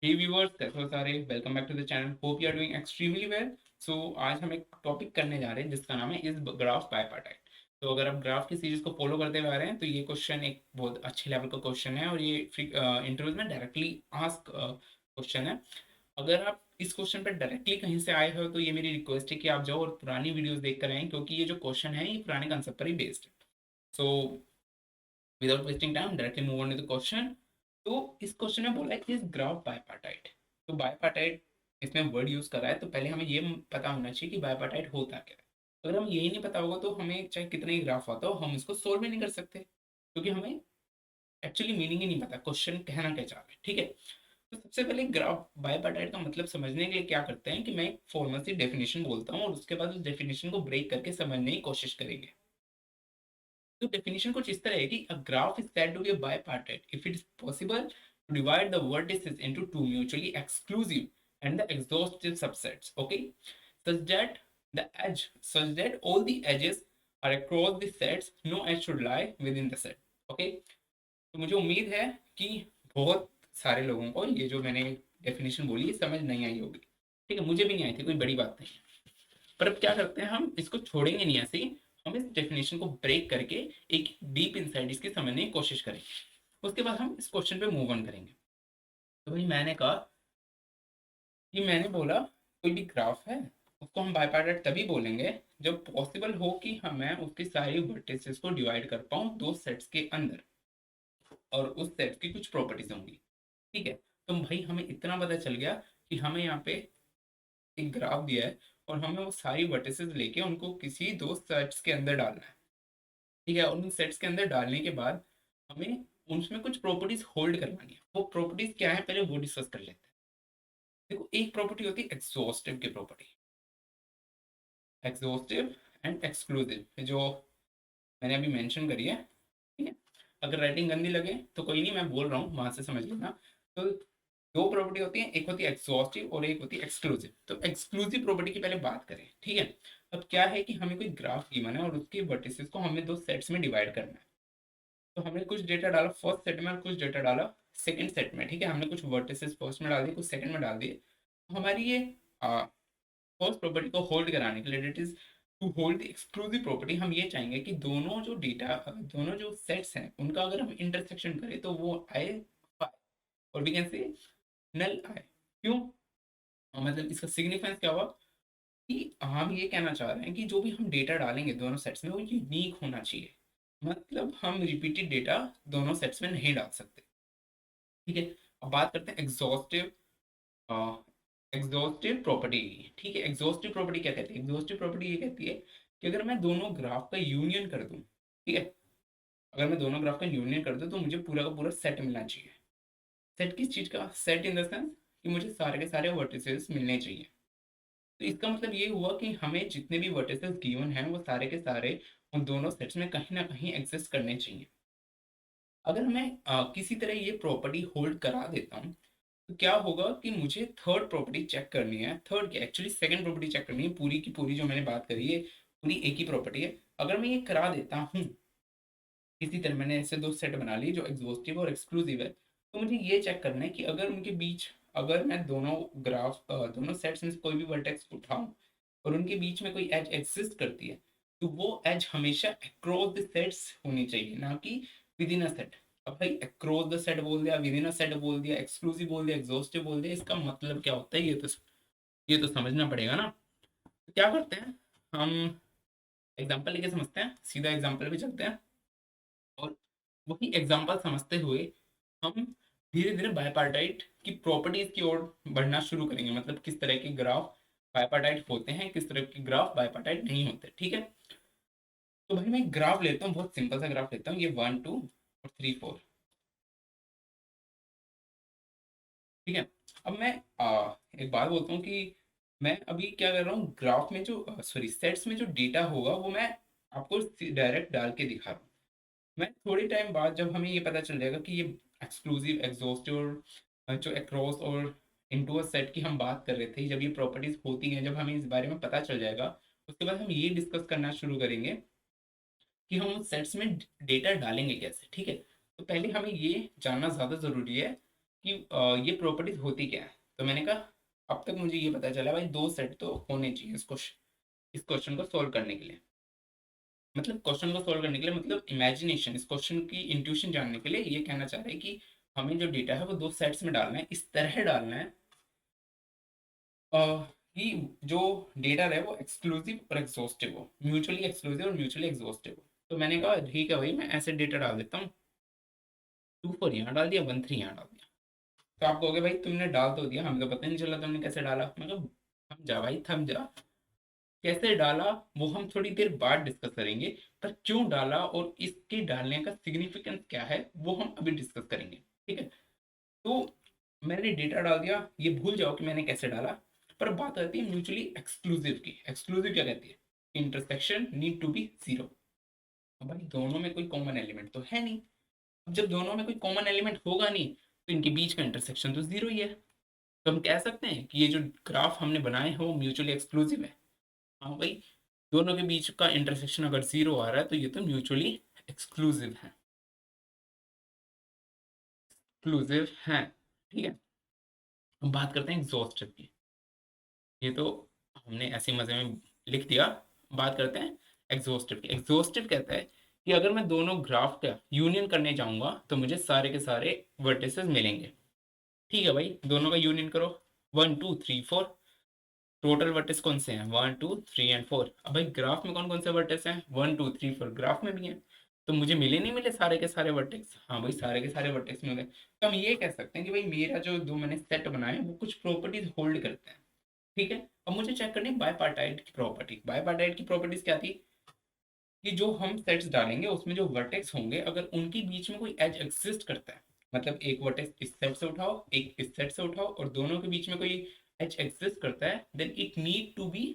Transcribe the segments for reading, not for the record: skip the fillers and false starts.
हे viewers, कैसे हो सारे? Welcome back to the channel. Hope you are doing extremely well. So आज हम एक टॉपिक करने जा रहे हैं जिसका नाम है इज ग्राफ बाइपार्टाइट। तो अगर आप ग्राफ की सीरीज को फॉलो करते हुए आ रहे हैं तो ये क्वेश्चन एक बहुत अच्छे लेवल का क्वेश्चन है और ये इंटरव्यूज में डायरेक्टली आस्क क्वेश्चन है। अगर आप इस क्वेश्चन पर डायरेक्टली कहीं से आए हो तो ये मेरी रिक्वेस्ट है कि आप जाओ और पुरानी वीडियोस देख कर आएँ, क्योंकि ये जो क्वेश्चन है ये पुराने कंसेप्ट पर ही बेस्ड है। So without wasting time directly move on to the question. तो इस क्वेश्चन में बोला है कि इस ग्राफ बायपार्टाइट। तो बायपार्टाइट इसमें वर्ड यूज कर रहा है, तो पहले हमें ये पता होना चाहिए कि बायपार्टाइट होता क्या है। अगर हम यही नहीं पता होगा तो हमें चाहे कितना ही ग्राफ आता हो हम इसको सोल्व भी नहीं कर सकते, क्योंकि हमें एक्चुअली मीनिंग ही नहीं पता क्वेश्चन कहना क्या चाह रहा है। ठीक है, तो सबसे पहले ग्राफ बायपार्टाइट का मतलब समझने के लिए क्या करते हैं कि मैं एक फॉर्मल सी डेफिनेशन बोलता हूँ और उसके बाद उस डेफिनेशन को ब्रेक करके समझने की कोशिश करेंगे। तो डेफिनेशन कुछ इस तरह है कि a graph is said to be a bipartite if it is possible to divide the vertices into two mutually exclusive and the exhaustive subsets, okay, such that such that all the edges are across the sets, no edge should lie within the set, okay। तो मुझे उम्मीद है कि बहुत सारे लोगों को ये जो मैंने डेफिनेशन बोली है समझ नहीं आई होगी। ठीक है, मुझे भी नहीं आई थी, कोई बड़ी बात नहीं। पर अब क्या करते हैं, हम इसको छोड़ेंगे नहीं ऐसे ही। हम इस डेफिनेशन को ब्रेक करके एक डीप इनसाइड इसकी समझने की कोशिश करेंगे। उसके बाद हम इस क्वेश्चन पे मूव ऑन करेंगे। तो भाई मैंने कहा कि मैंने बोला कोई भी ग्राफ है उसको हम बाइपार्टाइट तभी बोलेंगे जब पॉसिबल हो कि मैं उसकी सारी वर्टिसेस को डिवाइड कर पाऊँ दो सेट्स के अंदर, और उस सेट की कुछ प्रॉपर्टीज होंगी। ठीक है, तो भाई हमें इतना पता चल गया कि हमें यहाँ पे एक ग्राफ दिया है और हमें वो सारी वर्टिसेस लेके उनको किसी दो सेट्स के अंदर डालना है। ठीक है, और उन सेट्स के अंदर डालने के बाद हमें उसमें कुछ प्रॉपर्टीज होल्ड करवानी है। वो प्रॉपर्टीज क्या है पहले वो डिस्कस कर लेते हैं। देखो, एक प्रॉपर्टी होती है एग्जॉस्टिव की प्रॉपर्टी। एग्जॉस्टिव एंड एक्सक्लूसिव जो मैंने अभी मेंशन करी है। ठीक है, अगर राइटिंग गंदी लगे तो कोई नहीं, मैं बोल रहा हूँ वहां से समझ लेना। तो दो प्रॉपर्टी होती है, एक होती है एग्जॉस्टिव और एक होती है एक्सक्लूसिव। तो एक्सक्लूसिव प्रॉपर्टी की पहले बात करें। ठीक है, अब क्या है कि हमें कोई ग्राफ गिवन है और उसके वर्टिसेस को हमें दो सेट्स में डिवाइड करना है। तो हमने कुछ डेटा डाला फर्स्ट सेट में और कुछ डेटा डाला सेकंड सेट में। ठीक है, हमने कुछ वर्टिसेस फर्स्ट में डाल दिए, कुछ सेकंड में डाल दिए। तो हमारी ये फर्स्ट प्रॉपर्टी को होल्ड कराने के लिए, that is to hold the exclusive property, हम ये चाहेंगे कि दोनों जो सेट्स हैं उनका अगर हम इंटरसेक्शन करें तो वो आए फाइव, और वी कैन से नल आए। क्यों? मतलब इसका सिग्निफिकेंस क्या हुआ कि हम ये कहना चाह रहे हैं कि जो भी हम डेटा डालेंगे दोनों सेट्स में वो यूनिक होना चाहिए। मतलब हम रिपीटेड डेटा दोनों सेट्स में नहीं डाल सकते। ठीक है, अब बात करते हैं एग्जॉस्टिव एग्जॉस्टिव प्रॉपर्टी। ठीक है, एग्जॉस्टिव प्रॉपर्टी क्या कहती है? एग्जॉस्टिव प्रॉपर्टी ये कहती है कि अगर मैं दोनों ग्राफ का यूनियन कर दूं, ठीक है, अगर मैं दोनों ग्राफ का यूनियन कर दूं तो मुझे पूरा का पूरा सेट मिलना चाहिए। सेट किस चीज़ का? सेट इन द सेंस कि मुझे सारे के सारे वर्टिसेस मिलने चाहिए। तो इसका मतलब ये हुआ कि हमें जितने भी वर्टिसेस गिवन हैं वो सारे के सारे उन दोनों सेट्स में कहीं ना कहीं एग्जिस्ट करने चाहिए। अगर मैं किसी तरह ये प्रॉपर्टी होल्ड करा देता हूँ तो क्या होगा कि मुझे थर्ड प्रॉपर्टी चेक करनी है। थर्ड क्या, एक्चुअली सेकंड प्रॉपर्टी चेक करनी है। पूरी की पूरी जो मैंने बात करी है पूरी एक ही प्रॉपर्टी है। अगर मैं ये करा देता हूँ किसी तरह, मैंने ऐसे दो सेट बना लिए जो एग्जॉस्टिव और एक्सक्लूसिव है, तो मुझे ये चेक करना है कि अगर उनके बीच, अगर मैं दोनों सेट्स में से कोई भी वर्टेक्स उठाऊं और उनके बीच में कोई एज एग्जिस्ट करती है तो वो एज हमेशा अक्रॉस द सेट्स होनी चाहिए, ना कि विद इन अ सेट। अब भाई अक्रॉस द सेट बोल दिया, विद इन अ सेट बोल दिया, एक्सक्लूसिव बोल दिया, एग्जॉस्टिव बोल दिया, इसका मतलब क्या होता है ये तो समझना पड़ेगा ना। तो क्या करते हैं, हम एग्जांपल लेके समझते हैं, सीधा एग्जांपल पे चलते हैं और वही एग्जांपल समझते हुए हम धीरे धीरे बायपार्टाइट की प्रॉपर्टीज की ओर बढ़ना शुरू करेंगे। मतलब किस तरह के ग्राफ बायपार्टाइट होते हैं, किस तरह के ग्राफ बायपार्टाइट नहीं होते। ठीक है, तो भाई मैं एक ग्राफ लेता हूँ, बहुत सिंपल सा ग्राफ लेता हूँ, ये 1 2 और 3 4। ठीक है, अब मैं एक बात बोलता हूँ कि मैं अभी क्या कर रहा हूँ, ग्राफ में जो सॉरी सेट्स में जो डेटा होगा वो मैं आपको डायरेक्ट डाल के दिखा रहा हूँ। मैं थोड़े टाइम बाद जब हमें ये पता चल जाएगा कि ये एक्सक्लूसिव, एग्जॉस्टिव और जो अक्रॉस और इनटू अ सेट की हम बात कर रहे थे, जब ये प्रॉपर्टीज होती हैं, जब हमें इस बारे में पता चल जाएगा, उसके बाद हम ये डिस्कस करना शुरू करेंगे कि हम उस सेट्स में डेटा डालेंगे कैसे। ठीक है, तो पहले हमें ये जानना ज़्यादा ज़रूरी है कि ये प्रॉपर्टीज होती क्या है। तो मैंने कहा अब तक मुझे ये पता चला भाई दो सेट तो होने चाहिए इस क्वेश्चन को सोल्व करने के लिए। मतलब क्वेश्चन को सोल्व करने के लिए मतलब इमेजिनेशन, इस क्वेश्चन की इंट्यूशन जानने के लिए ये कहना चाह रहे हैं कि हमें जो डेटा है वो दो सेट्स में डालना है, इस तरह डालना है अ, कि जो डेटा है वो एक्सक्लूसिव और एग्जॉस्टिव हो, म्यूचुअली एक्सक्लूसिव और म्यूचुअली एग्जॉस्टिव हो। तो मैंने कहा ठीक है भाई, मैं ऐसे डेटा डाल देता हूँ, 2 4 यहाँ डाल दिया, 1 3 यहाँ डाल दिया। तो आप कहोगे भाई तुमने डाल तो दिया, हमें तो पता नहीं चला तुमने कैसे डाला। मतलब थम जा भाई थम जा, कैसे डाला वो हम थोड़ी देर बाद डिस्कस करेंगे, पर क्यों डाला और इसके डालने का सिग्निफिकेंस क्या है वो हम अभी डिस्कस करेंगे। ठीक है, तो मैंने डेटा डाल दिया, ये भूल जाओ कि मैंने कैसे डाला। पर बात आती है म्यूचुअली एक्सक्लूसिव की। एक्सक्लूसिव क्या कहती है? Intersection need to be zero. भाई दोनों में कोई कॉमन एलिमेंट तो है नहीं। अब जब दोनों में कोई कॉमन एलिमेंट होगा नहीं तो इनके बीच का इंटरसेक्शन तो जीरो ही है। तो हम कह सकते हैं कि ये जो ग्राफ हमने बनाए हैं वो म्यूचुअली एक्सक्लूसिव है। हाँ भाई, दोनों के बीच का इंटरसेक्शन अगर जीरो आ रहा है तो ये तो म्यूचुअली एक्सक्लूसिव है, एक्सक्लूसिव है। ठीक है, हम बात करते हैं एग्जॉस्टिव की। ये तो हमने ऐसे मजे में लिख दिया। बात करते हैं एग्जॉस्टिव की। एग्जॉस्टिव कहता है कि अगर मैं दोनों ग्राफ का यूनियन करने जाऊंगा तो मुझे सारे के सारे वर्टिसेस मिलेंगे। ठीक है भाई, दोनों का यूनियन करो, 1 2 3 4। टोटल वर्टिस कौन से हैं? 1 2 3 एंड 4। अब भाई ग्राफ में कौन कौन से वर्टिस हैं? 1 2 3 4 ग्राफ में भी हैं। तो मुझे मिले नहीं मिले सारे के सारे वर्टेक्स? हाँ भाई, सारे के सारे वर्टेक्स मिले। तो हम ये कह सकते हैं कि भाई मेरा जो दो मैंने सेट बनाए हैं वो कुछ प्रॉपर्टीज होल्ड करते हैं। ठीक है, अब मुझे चेक करनी है बायपार्टाइट की प्रॉपर्टी। बायपार्टाइट की प्रॉपर्टीज क्या थी कि जो हम सेट्स डालेंगे उसमें जो वर्टेक्स होंगे अगर उनके बीच में कोई एज एग्जिस्ट करता है, मतलब एक वर्टेक्स इस सेट से उठाओ एक इस सेट से उठाओ और दोनों के बीच में कोई एज एग्जिस्ट करता है, then it need to be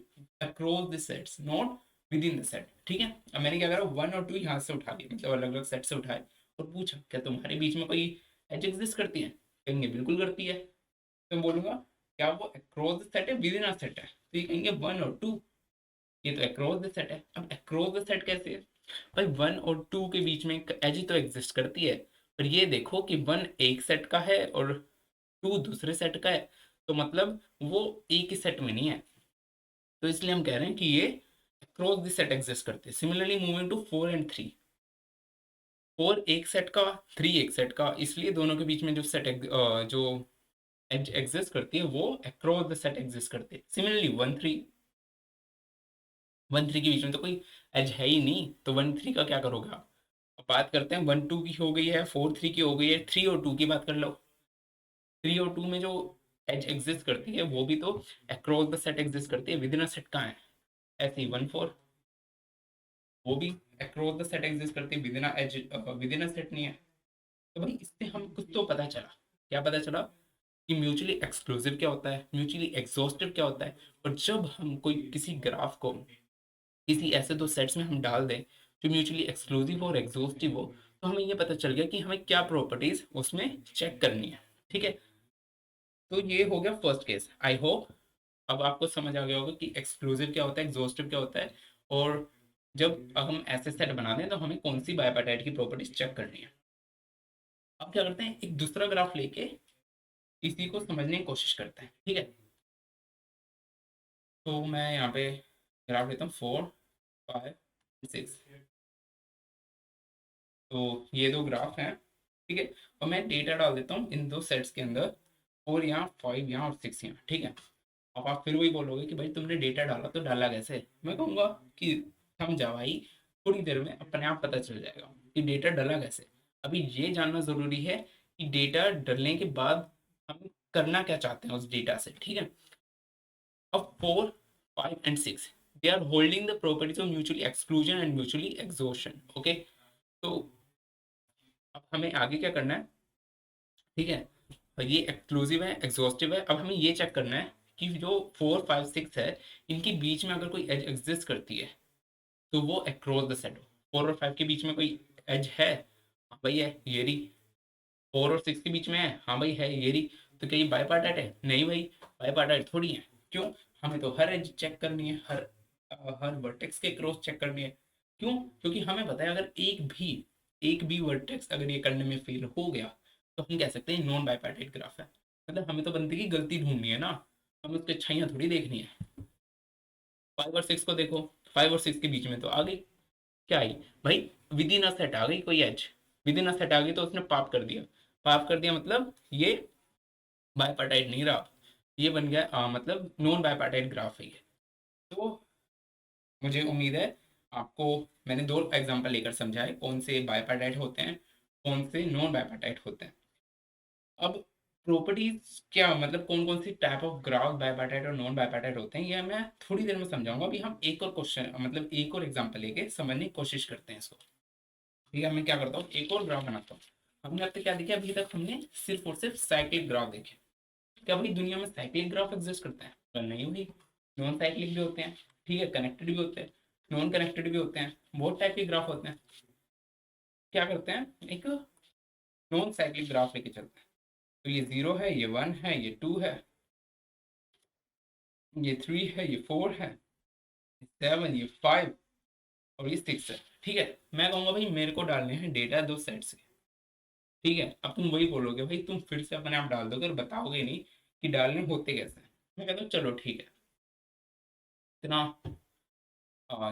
across the sets, not within the set. ठीक है, अब मैंने क्या करा, 1 और 2 यहाँ से उठा लिए, मतलब अलग अलग सेट से उठाए और पूछा क्या तुम्हारे बीच में कोई एज एग्जिस्ट करती है? कहेंगे बिल्कुल करती है। तो मैं बोलूंगा क्या वो अक्रॉस द सेट है विद इन अ सेट है? तो ये कहेंगे 1 और 2, ये तो अक्रॉस द सेट है। अब अक्रॉस द सेट कैसे है? भाई 1 और 2 के बीच में एक एज ही तो एग्जिस्ट करती है। पर ये देखो कि 1 एक सेट का है और 2 दूसरे सेट का है, तो मतलब वो एक ही सेट में नहीं है। तो इसलिए हम कह रहे हैं कि ये अक्रॉस द सेट एग्जिस्ट करते हैं। सिमिलरली मूविंग टू 4 एंड 3, 4 एक सेट का, 3 एक सेट का, इसलिए दोनों के बीच में जो जो एज एग्जिस्ट करती है वो अक्रॉस द सेट एग्जिस्ट करती है। सिमिलरली 1 3, 1 3 के बीच में तो कोई एज है ही नहीं, तो 1 3 का क्या करोगे आप? अब बात करते हैं 1 2 की हो गई है, 4 3 की हो गई है, 3 और 2 की बात कर लो। 3 और 2 में जो एज एग्जिस्ट करती है वो भी तो अक्रॉस द सेट एग्जिस्ट करती है, विद इन अ सेट कहाँ है? ऐसे ही 1 4, वो भी अक्रॉस द सेट एग्जिस्ट करती है, within edge within a set नहीं है। तो भाई इससे हम कुछ तो पता चला। क्या पता चला? कि म्यूचुअली एक्सक्लूसिव क्या होता है, म्यूचुअली एग्जॉस्टिव क्या होता है। और जब हम कोई किसी ग्राफ को किसी ऐसे दो सेट्स में हम डाल दें जो म्यूचुअली एक्सक्लूसिव और एग्जॉस्टिव हो, तो हमें ये पता चल गया कि हमें क्या प्रॉपर्टीज उसमें चेक करनी है। ठीक है, तो ये हो गया फर्स्ट केस। आई होप अब आपको समझ आ गया होगा कि एक्सक्लूसिव क्या होता है, एग्जॉस्टिव क्या होता है, और जब हम ऐसे सेट बनाते हैं तो हमें कौन सी बायपार्टाइट की प्रॉपर्टीज चेक करनी है। अब क्या करते हैं, एक दूसरा ग्राफ लेके इसी को समझने की कोशिश करते हैं। ठीक है, तो मैं यहाँ पे ग्राफ लेता हूँ 4 5 6। तो ये दो ग्राफ हैं। ठीक है, और मैं डेटा डाल देता हूँ इन दो सेट्स के अंदर, 4 यहाँ, 5 यहाँ और 6 यहाँ। ठीक है, अब आप फिर वही बोलोगे कि भाई तुमने डेटा डाला तो डाला कैसे? मैं कहूँगा कि समझा भाई, थोड़ी देर में अपने आप पता चल जाएगा कि डेटा डाला कैसे। अभी ये जानना जरूरी है कि डेटा डालने के बाद हम करना क्या चाहते हैं उस डेटा से। ठीक है, अब 4 5 and 6 they are holding the properties of mutually exclusion and mutually exhaustion. Okay, तो अब हमें आगे क्या करना है? ठीक है, और ये एक्सक्लूसिव है एग्जॉस्टिव है। अब हमें ये चेक करना है कि जो 4 5 6 है इनके बीच में अगर कोई एज एग्जिस्ट करती है तो वो अक्रॉस द सेट हो। 4 और 5 के बीच में कोई एज है? हाँ भाई है, ये रही। 4 और 6 के बीच में है? हाँ भाई है, ये रही। तो क्या ये बाईपार्टाइट है? नहीं भाई, बाईपार्टाइट थोड़ी है। क्यों? हमें तो हर एज चेक करनी है, हर वर्टेक्स के क्रॉस चेक करनी है। क्यों? क्योंकि हमें पता है अगर एक भी वर्टेक्स अगर ये करने में फेल हो गया तो हम कह सकते हैं नॉन बाईपार्टाइट ग्राफ है। मतलब हमें तो बंदे की गलती ढूंढनी है ना, हमें उसकी अच्छाइयाँ थोड़ी देखनी है। 5 और 6 को देखो, 5 और 6 के बीच में तो आ गई, क्या आई भाई, विद इन अ सेट आ गई कोई एज, विद इन अ सेट आ गई तो उसने पाप कर दिया। पाप कर दिया मतलब ये बायपार्टाइट नहीं रहा, ये बन गया मतलब नॉन बायपार्टाइट ग्राफ है ये। तो मुझे उम्मीद है आपको मैंने 2 एग्जांपल लेकर समझाए कौन से बायपार्टाइट होते हैं, कौन से नॉन बायपार्टाइट होते हैं। अब प्रॉपर्टीज क्या मतलब कौन कौन सी टाइप ऑफ ग्राफ बायपार्टाइट और नॉन बायपार्टाइट होते हैं, ये मैं थोड़ी देर में समझाऊंगा। अभी हम एक और क्वेश्चन मतलब एक और एग्जांपल लेके समझने की कोशिश करते हैं इसको। ठीक है, मैं क्या करता हूँ, एक और ग्राफ बनाता हूँ। हमने अब तक क्या देखा, अभी तक हमने सिर्फ और सिर्फ साइक्लिक ग्राफ देखे। क्या भाई दुनिया में साइक्लिक ग्राफ एग्जिस्ट करते हैं? पर नहीं भाई, नॉन साइक्लिक भी होते हैं, ठीक है, कनेक्टेड भी होते हैं, नॉन कनेक्टेड भी होते हैं, बहुत टाइप के ग्राफ होते हैं। क्या करते हैं, एक नॉन साइक्लिक ग्राफ लेके चलते हैं। तो ये 0 है, ये 1 है, ये 2 है, ये 3 है, ये 4 है, 7, ये 5 और ये 6 है। ठीक है, मैं कहूँगा भाई मेरे को डालने हैं डेटा 2 सेट्स के। ठीक है, अब तुम वही बोलोगे भाई, तुम फिर से अपने आप डाल दोगे और बताओगे नहीं कि डालने होते कैसे हैं। मैं कहता हूँ चलो ठीक है, इतना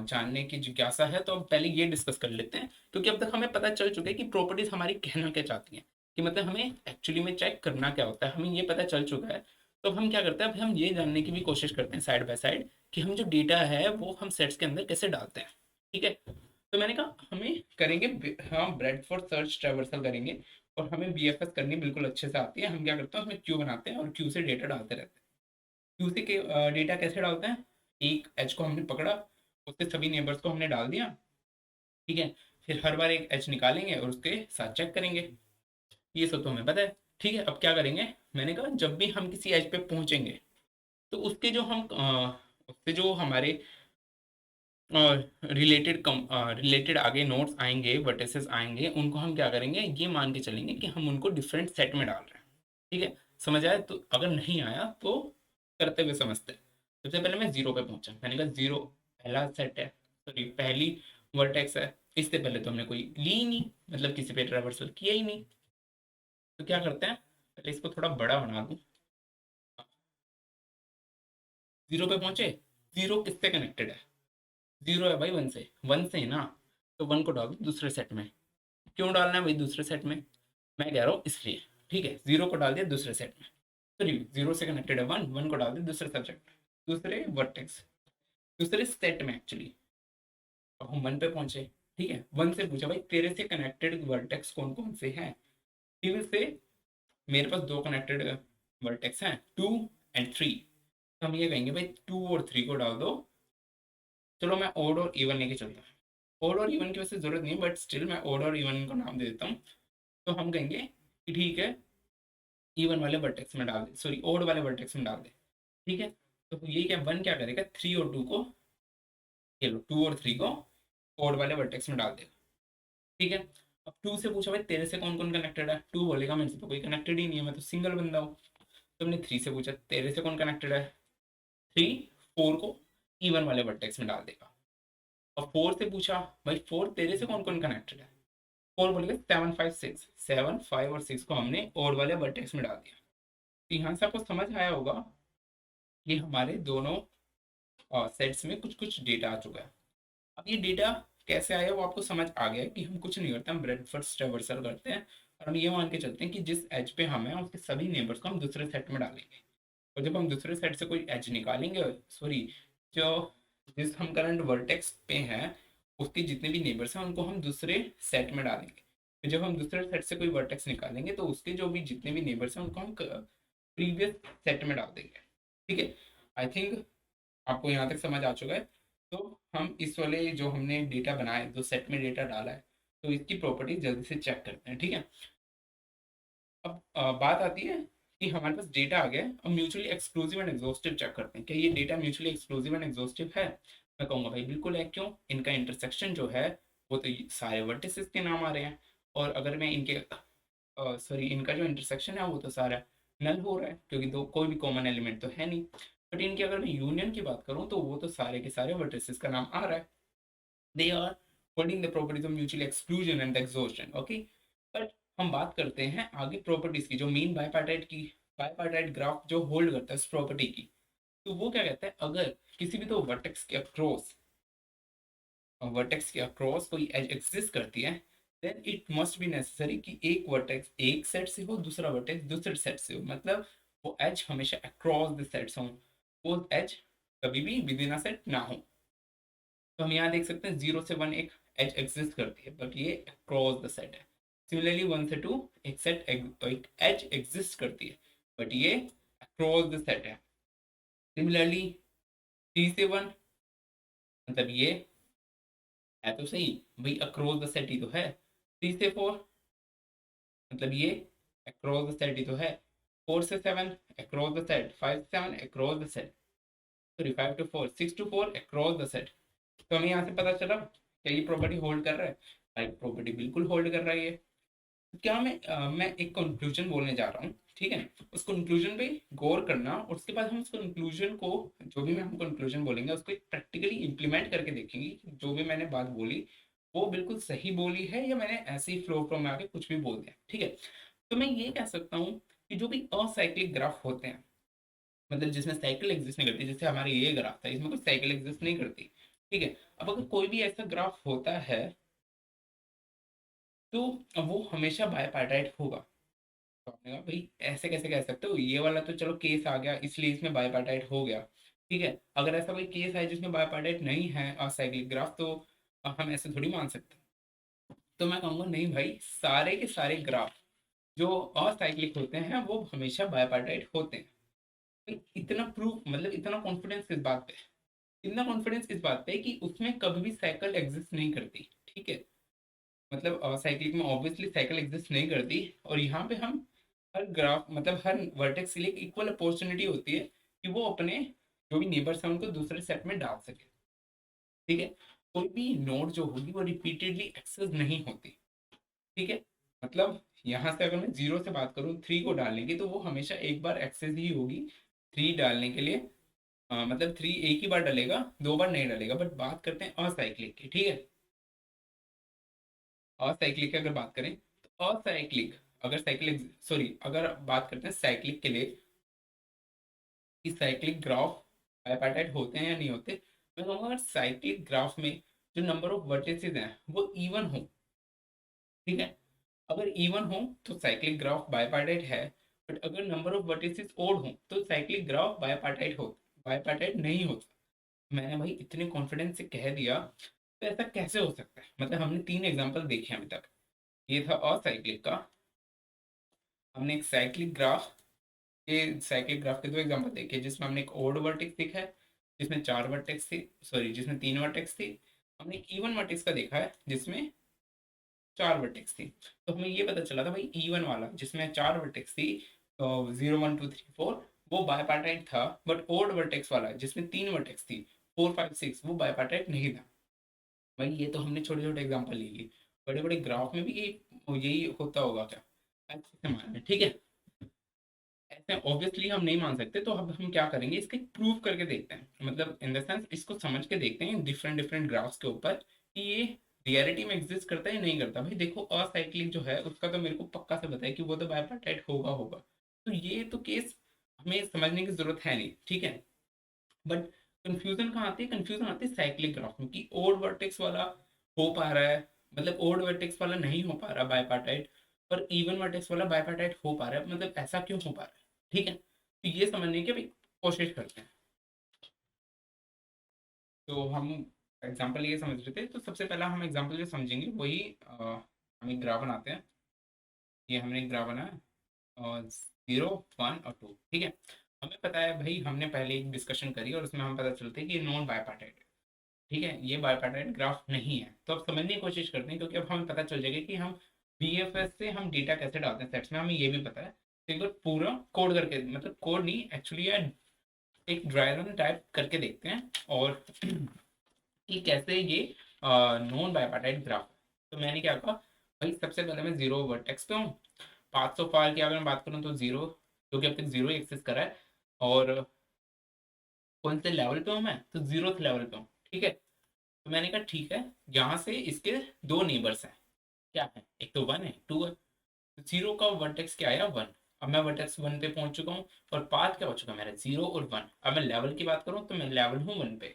जानने की जिज्ञासा है तो अब पहले ये डिस्कस कर लेते हैं, क्योंकि अब तक हमें पता चल चुका है कि प्रॉपर्टीज हमारी कहना क्या चाहती हैं, कि मतलब हमें एक्चुअली में चेक करना क्या होता है, हमें ये पता चल चुका है। तो अब हम क्या करते हैं, अब हम ये जानने की भी कोशिश करते हैं साइड बाय साइड कि हम जो डेटा है वो हम सेट्स के अंदर कैसे डालते हैं। ठीक है, तो मैंने कहा हमें करेंगे, हम ब्रेड फॉर सर्च ट्रेवर्सल करेंगे, और हमें बीएफएस करनी बिल्कुल अच्छे से आती है। हम क्या करते हैं, उसमें क्यू बनाते हैं और क्यू से डेटा डालते रहते हैं। क्यू से के डेटा कैसे डालते हैं, एक एच को हमने पकड़ा, उसके सभी नेबर्स को हमने डाल दिया। ठीक है, फिर हर बार एक एच निकालेंगे और उसके साथ चेक करेंगे। ये सब तो हमें पता है। ठीक है, अब क्या करेंगे, मैंने कहा जब भी हम किसी एज पे पहुंचेंगे तो उसके जो हम उससे जो हमारे रिलेटेड आगे नोट्स आएंगे, वर्टिसेस आएंगे, उनको हम क्या करेंगे, ये मान के चलेंगे कि हम उनको डिफरेंट सेट में डाल रहे हैं। ठीक है, समझ आया? तो अगर नहीं आया तो करते हुए समझते हैं। सबसे पहले मैं 0 पे पहुंचा, मैंने कहा 0 पहला सेट है, सॉरी पहली वर्टेक्स है। इससे पहले तो हमने कोई ली ही नहीं, मतलब किसी पे ट्रैवर्सल किया ही नहीं। तो क्या करते हैं, पहले इसको थोड़ा बड़ा बना दूं। 0 पे पहुंचे, 0 किससे कनेक्टेड है, 0 है भाई 1 से, 1 से है ना, तो 1 को डाल दो दूसरे सेट में। क्यों डालना है भाई दूसरे सेट में, मैं कह रहा हूँ इसलिए। ठीक है, 0 को डाल दिया दूसरे सेट में, सॉरी 0 से कनेक्टेड है 1, 1 को डाल दिया दूसरे सब्जेक्ट, दूसरे वर्टेक्स, दूसरे सेट में एक्चुअली। अब हम 1 पे पहुंचे। ठीक है, 1 से पूछा भाई तेरे से कनेक्टेड वर्टेक्स कौन कौन से हैं। फिर से मेरे पास 2 कनेक्टेड वर्टेक्स हैं, 2 और 3। तो हम ये कहेंगे भाई 2 और 3 को डाल दो। चलो मैं ओड और इवन लेके चलता हूँ, ओड और इवन की वैसे जरूरत नहीं, बट स्टिल मैं ओड और इवन को नाम दे देता हूँ। तो हम कहेंगे कि ठीक है, इवन वाले वर्टेक्स में डाल दे, सॉरी ओड वाले वर्टेक्स में डाल दे। ठीक है, तो ये क्या 1 क्या करेगा, 3 और 2 को, ये लो 2 और 3 को ओड वाले वर्टेक्स में डाल देगा। ठीक है, अब 2 से पूछा भाई तेरे से कौन कौन कनेक्टेड है, 2 बोलेगा मेरे से तो कोई कनेक्टेड ही नहीं है, मैं तो सिंगल बंदा हूँ। तो हमने 3 से पूछा तेरे से कौन कनेक्टेड है, 3 4 को इवन वाले वर्टेक्स में डाल देगा। और 4 से पूछा भाई 4 तेरे से कौन कौन कनेक्टेड है, 4 बोलेगा 7 5 6, 7 5 और 6 को हमने ओड वाले वर्टेक्स में डाल दिया। तो यहाँ से आपको समझ आया होगा कि हमारे दोनों सेट्स में कुछ कुछ डेटा आ चुका है। अब ये डेटा कैसे आया वो आपको समझ आ गया है कि हम कुछ नहीं करते, हम ब्रेड फर्स्ट ट्रेवर्सल करते हैं और हम ये मान के चलते हैं कि जिस एज पे हम हैं उसके सभी नेबर्स को हम दूसरे सेट में डालेंगे। और जब हम दूसरे सेट से कोई एज निकालेंगे, सॉरी जो जिस हम करंट वर्टेक्स पे हैं उसके जितने भी नेबर्स हैं उनको हम दूसरे सेट में डालेंगे। फिर जब हम दूसरे सेट से कोई वर्टेक्स निकालेंगे तो उसके जो भी जितने भी नेबर्स हैं उनको हम प्रीवियस सेट में डाल देंगे। ठीक है, आई थिंक आपको यहाँ तक समझ आ चुका है। तो हम इस वाले जो हमने डेटा बनाया है, जो सेट में डेटा डाला है, तो इसकी प्रॉपर्टीज जल्दी से चेक करते हैं। ठीक है, अब बात आती है कि हमारे पास डेटा आ गया है, अब mutually exclusive and exhaustive check करते हैं, क्या ये data mutually exclusive and exhaustive है। मैं कहूँगा भाई बिल्कुल है, क्यों, इनका इंटरसेक्शन जो है वो तो सारे वर्टिसेस के नाम आ रहे हैं। और अगर मैं इनके सॉरी इनका जो इंटरसेक्शन है वो तो सारा नल हो रहा है, क्योंकि दो कोई भी कॉमन एलिमेंट तो है नहीं। बट इनकी अगर मैं यूनियन की बात करूँ तो वो तो सारे के सारे वर्टिसेस का नाम आ रहा है, they are holding the properties of mutual exclusion and exhaustion, okay। But हम बात करते हैं आगे प्रॉपर्टीज की, जो मेन बाइपार्टाइट की, बाइपार्टाइट ग्राफ जो होल्ड करता है उस प्रॉपर्टी की। तो वो क्या कहता है, अगर किसी भी दो वर्टेक्स के अक्रॉस कोई एज एग्जिस्ट करती है, then it must be necessary कि एक वर्टेक्स एक सेट से हो, दूसरा वर्टेक्स दूसरे सेट से हो, मतलब वो एज हमेशा अक्रॉस द सेट्स हो, वो एज कभी भी विद इन अ सेट ना हो। तो हम यहाँ देख सकते हैं 0 से 1 एक एज एग्जिस्ट करती है, बट ये अक्रॉस द सेट है। सिमिलरली 1 से 2 एक सेट एक एज एग्जिस्ट करती है, बट ये अक्रॉस द सेट है। सिमिलरली 3 से 1, मतलब ये है तो सही भाई, अक्रॉस द सेट ही तो है। 3 से 4, मतलब ये अक्रॉस द सेट ही तो है। 4 से 7 अक्रॉस द सेट। 5 से 7 across the set. Sorry, 5 to 4, 6 to 4 across the set. तो हमें यहाँ से पता चला क्या ये प्रॉपर्टी होल्ड कर रहा है। भाई प्रॉपर्टी बिल्कुल होल्ड कर रहा है ये। क्या मैं एक कंक्लूजन बोलने जा रहा हूँ, ठीक है। उस कंक्लूजन पे गौर करना, और उसके बाद हम उस कंक्लूजन को, जो भी मैं हम कंक्लूजन बोलेंगे उसको प्रैक्टिकली इंप्लीमेंट करके देखेंगे कि जो भी मैंने बात बोली वो बिल्कुल सही बोली है, या मैंने ऐसे ही फ्लो फ्लो में आके कुछ भी बोल दिया, ठीक है। तो मैं ये कह सकता हूँ कि जो भी असाइक्लिक ग्राफ होते हैं, मतलब जिसमें साइकिल एग्जिस्ट नहीं करती, जैसे हमारे ये ग्राफ था इसमें कोई साइकिल एग्जिस्ट नहीं करती, ठीक है। अब अगर कोई भी ऐसा ग्राफ होता है तो वो हमेशा बायपार्टाइट होगा। तो आपने कहा भाई ऐसे कैसे कह सकते हो, ये वाला तो चलो केस आ गया इसलिए इसमें बायपार्टाइट हो गया, ठीक है। अगर ऐसा कोई केस है जिसमें बायपार्टाइट नहीं है असाइक्लिक ग्राफ, तो हम ऐसे थोड़ी मान सकते हैं। तो मैं कहूँगा नहीं भाई, सारे के सारे ग्राफ जो असाइक्लिक होते हैं वो हमेशा बायपार्टाइट होते हैं। तो इतना प्रूफ, मतलब इतना कॉन्फिडेंस किस बात पे, इतना कॉन्फिडेंस इस बात पे कि उसमें कभी भी साइकिल एग्जिस्ट नहीं करती, ठीक है। मतलब साइक्लिक में ऑब्वियसली साइकिल एग्जिस्ट नहीं करती, और यहाँ पे हम हर ग्राफ, मतलब हर वर्टेक्स के लिए इक्वल अपॉर्चुनिटी होती है कि वो अपने जो भी नेबर्स हैं उनको दूसरे सेट में डाल सके, ठीक है। कोई भी नोड जो होगी वो रिपीटेडली एक्सेस नहीं होती, ठीक है। मतलब यहाँ से अगर मैं 0 से बात करूँ 3 को डालने की, तो वो हमेशा एक बार एक्सेस ही होगी 3 डालने के लिए। मतलब 3 एक ही बार डलेगा, 2 बार नहीं डलेगा। बट बात करते हैं असाइक्लिक की, ठीक है। असाइक्लिक की अगर बात करें तो असाइक्लिक, अगर साइक्लिक, सॉरी, अगर बात करते हैं साइक्लिक के लिए कि साइक्लिक ग्राफ बाइपार्टाइट होते हैं या नहीं होते, मैं कहूँगा अगर साइक्लिक ग्राफ में जो नंबर ऑफ वर्टिसेस हैं वो इवन हो, ठीक है। अगर इवन हो तो साइक्लिक ग्राफ बाइपार्टाइट है। बट अगर नंबर ऑफ वर्टिसेस ओड हो तो साइक्लिक ग्राफ बाइपार्टाइट नहीं होता। मैंने भाई इतने कॉन्फिडेंस से कह दिया, तो ऐसा कैसे हो सकता है। मतलब हमने 3 एग्जांपल देखे अभी तक, ये था असाइक्लिक का, हमने एक साइक्लिक ग्राफ के 2 एग्जांपल देखे जिसमें हमने एक ओड वर्टेक्स देखा है जिसमें 4 वर्टेक्स थी, सॉरी जिसमें 3 वर्टेक्स थी। हमने एक इवन वर्टेक्स का देखा है जिसमें 4 वर्टेक्स थी। तो हमें ये पता चला था भाई इवन वाला जिसमें 4 वर्टेक्स थी, 0 1 2 3 4, वो बायपार्टाइट था। बट ओड वर्टेक्स वाला जिसमें 3 वर्टेक्स थी, 4 5 6, वो बायपार्टाइट नहीं था। भाई ये तो हमने छोटे छोटे एग्जाम्पल ले लिए, बड़े बड़े ग्राफ में भी यही होता होगा क्या, अच्छे से मान लें, ठीक है। ऐसे ऑब्वियसली हम नहीं मान सकते, तो अब हम क्या करेंगे, इसके प्रूव करके देखते हैं, मतलब इन द सेंस इसको समझ के देखते हैं डिफरेंट डिफरेंट ग्राफ्स के ऊपर कि ये रियलिटी में एग्जिस्ट करता है या नहीं करता। भाई देखो असाइक्लिक जो है उसका तो मेरे को पक्का से पता है कि वो तो बायपार्टाइट होगा होगा। तो ये तो केस हमें समझने की जरूरत है नहीं, ठीक है। बट कंफ्यूजन कहाँ आती है, कंफ्यूजन आती है साइक्लिक ग्राफ में कि ओड वर्टेक्स वाला हो पा रहा है, मतलब ओड वर्टेक्स वाला नहीं हो पा रहा बायपार्टाइट, पर इवन वर्टेक्स वाला बायपार्टाइट हो पा रहा है, मतलब ऐसा क्यों हो पा रहा है, ठीक है। तो ये समझने की अभी कोशिश करते हैं। तो हम एग्जाम्पल ये समझ रहे थे, तो सबसे पहला हम एग्जाम्पल जो समझेंगे वही हम एक ग्राफ बनाते हैं। ये हमने एक ग्राफ बनाया 0 1 और 2, ठीक है। हमें पता है भाई, हमने पहले एक डिस्कशन करी और उसमें हमें पता चलता है कि ये नॉन बायपार्टाइट है, ठीक है। ये बायपार्टाइट ग्राफ नहीं है। तो अब समझने की कोशिश करते हैं, क्योंकि अब हमें पता चल जाएगा कि हम बीएफएस से हम डेटा कैसे डालते हैं सेट्स में, हमें ये भी पता है। तो एक बार पूरा कोड करके, मतलब कोड नहीं एक्चुअली, एक ड्राई रन टाइप करके देखते हैं और कि कैसे ये नॉन बायपार्टाइट ग्राफ। तो मैंने क्या कहा भाई, सबसे पहले मैं 0 वर्टेक्स पे हूँ। 500 फार की अगर मैं बात करूँ तो 0, क्योंकि अब तक 0 ही एक्सेस करा है। और कौन से लेवल पे हूँ मैं, तो 0th लेवल पे हूँ, ठीक है। तो मैंने कहा ठीक है, यहाँ से इसके 2 नेबर्स हैं, क्या है, एक तो 1 है 2 है। 0 का वर्टेक्स क्या आया 1। अब मैं वर्टेक्स 1 पे पहुंच चुका हूँ और पाथ क्या हो चुका है मेरा 0 और 1। अब मैं लेवल की बात करूँ तो मैं लेवल हूँ 1 पे,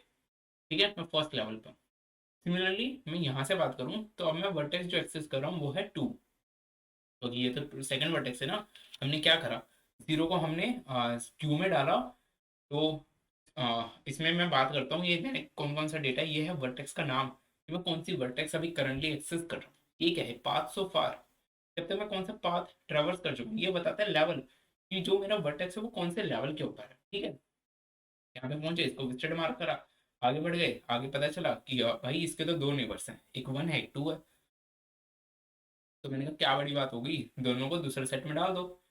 ठीक है, मैं फर्स्ट लेवल पे हूँ। सिमिलरली मैं यहाँ से बात करूँ तो अब मैं वर्टेक्स जो एक्सेस कर रहा हूँ वो है 2, तो ये तो सेकंड वर्टेक्स है ना। हमने क्या करा, 0 को हमने क्यू में डाला। तो इसमें मैं बात करता हूँ ये मैंने कौन कौन सा डेटा, ये है वर्टेक्स का नाम कि मैं कौन सी वर्टेक्स अभी करंटली एक्सेस कर रहा हूँ। ये क्या है, पाथ सो फार, जब तक मैं कौन सा पाथ ट्रेवर्स कर चुका हूँ। ये बताता है लेवल कि जो मेरा वर्टेक्स है वो कौन से लेवल के ऊपर है, ठीक है। यहाँ पे पहुंचे, इसको विजिटेड मार्क करा, आगे बढ़ गए, आगे पता चला कि भाई इसके तो दो नेबर्स हैं, एक 1 है एक 2 है। तो मैंने कहा क्या बड़ी बात हो गई, दोनों को दूसरे सेट में डाल दो,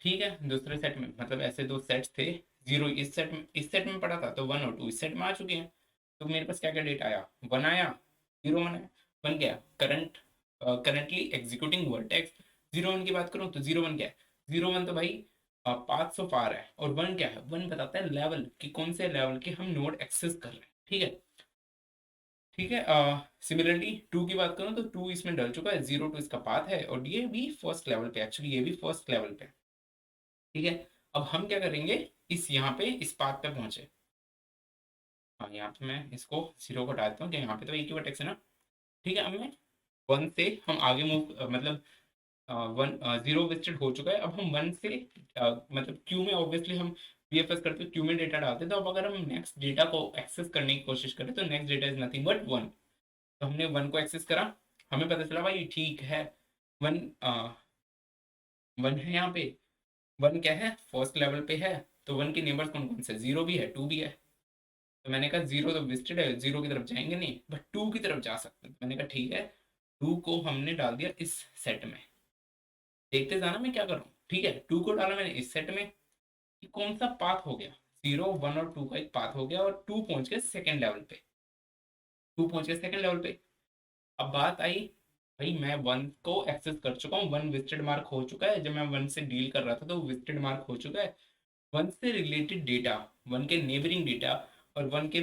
ठीक है। दूसरे सेट में मतलब ऐसे दो सेट्स थे, 0 इस सेट में पड़ा था तो 1 और 2 इस सेट में आ चुके हैं। तो मेरे पास क्या क्या डेटा आया, 1 आया, 0 1 आया। 1 क्या, करंटली एग्जीक्यूटिंग वर्टेक्स। 0 1 की बात करूँ तो 0 1 क्या है, 0 1 तो भाई पाथ सो फार है। और 1 क्या है, 1 बताता है लेवल कि कौन से लेवल के हम नोड एक्सेस कर रहे हैं, ठीक है। ठीक है, सिमिलरली 2 की बात करूँ तो 2 इसमें डल चुका है, 0 2 इसका पाथ है और ये भी फर्स्ट लेवल पे, एक्चुअली ये भी फर्स्ट लेवल पे, ठीक है। अब हम क्या करेंगे, इस यहाँ पे इस पाथ पे पहुंचे। हाँ, यहाँ पे मैं इसको 0 को हटा देता हूँ कि यहाँ पे तो एक ही वर्टेक्स है ना, ठीक है। अब मैं 1 से हम आगे मूव, मतलब 0 विजिटेड हो चुका है। अब हम 1 से मतलब क्यू में ऑब्वियसली हम वीएफएस करते हैं, क्यू में डेटा डालते हैं। तो अब अगर हम नेक्स्ट डेटा को एक्सेस करने की कोशिश करें तो next data is nothing but 1। तो हमने 1 को एक्सेस करा, हमें पता चला भाई ठीक है 1 1 है यहाँ पे। 1 क्या है, फर्स्ट लेवल पे है। तो 1 के नेबर्स कौन कौन से, 0 भी है 2 भी है। तो मैंने कहा 0 तो विजिटेड है, 0 की तरफ जाएंगे नहीं बट 2 की तरफ जा सकते हैं। तो मैंने कहा ठीक है, 2 को हमने डाल दिया इस सेट में। देखते जाना मैं क्या कर रहा हूँ, ठीक है। 2 को डाला मैंने इस सेट में, कि कौन सा पाथ हो गया, 0 1 और 2 का एक पाथ हो गया और 2 पहुंच गए सेकेंड लेवल पे। 2 पहुंच गए सेकेंड लेवल पे। अब बात आई, भाई मैं 1 को एक्सेस कर चुका हूँ, 1 विजिटेड मार्क हो चुका है। जब मैं 1 से डील कर रहा था तो विजिटेड मार्क हो चुका है। 1 से रिलेटेड डेटा, 1 के नेबरिंग डेटा और 1 के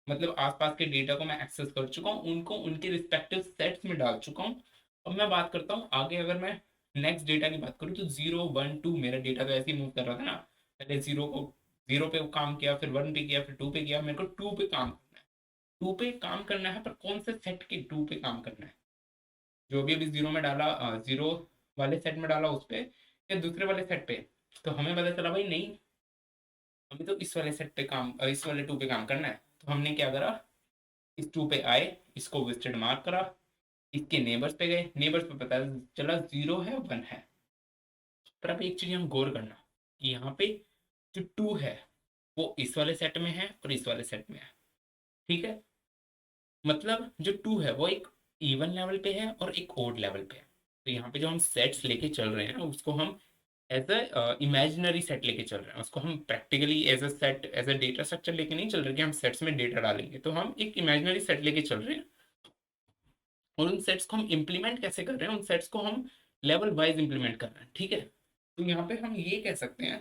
मतलब आसपास के डेटा को मैं एक्सेस कर चुका हूँ, उनको उनके रिस्पेक्टिव सेट्स में डाल चुका हूँ। अब मैं बात करता हूँ आगे, अगर मैं नेक्स्ट डेटा की बात करूँ तो 0 1 2, मेरा डेटा तो ऐसे ही मूव कर रहा था ना। पहले 0 पे काम किया, फिर 1 पे किया, फिर 2 पे किया। मेरे को 2 पे काम करना है, 2 पे काम करना है, पर कौन से सेट के 2 पे काम करना है। जो भी अभी 0 में डाला, 0 वाले सेट में डाला उस पे या दूसरे वाले सेट पे। तो हमें पता चला भाई नहीं, हमें तो इस वाले सेट पे काम, इस वाले 2 पे काम करना है। तो हमने क्या करा, इस 2 पे आए, इसको विजिटेड मार्क करा, इसके नेबर्स पे गए, नेबर्स पे पता चला 0 है 1 है। पर अब एक चीज हम गौर करना कि यहाँ पे जो 2 है वो इस वाले सेट में है और इस वाले सेट में है, ठीक है। मतलब जो 2 है वो एक इवन लेवल पे है और एक ओड लेवल पे है। तो यहाँ पे जो हम सेट्स लेके चल रहे हैं उसको हम एज अ इमेजिनरी सेट लेके चल रहे हैं, उसको हम practically as a set, as a data structure लेके नहीं चल रहे कि हम सेट्स में डेटा डालेंगे। तो हम एक इमेजिनरी सेट लेके चल रहे हैं और उन सेट्स को हम इम्प्लीमेंट कैसे कर रहे हैं, उन सेट्स को हम लेवल वाइज इम्प्लीमेंट कर रहे हैं, ठीक है। तो यहाँ पे हम ये कह सकते हैं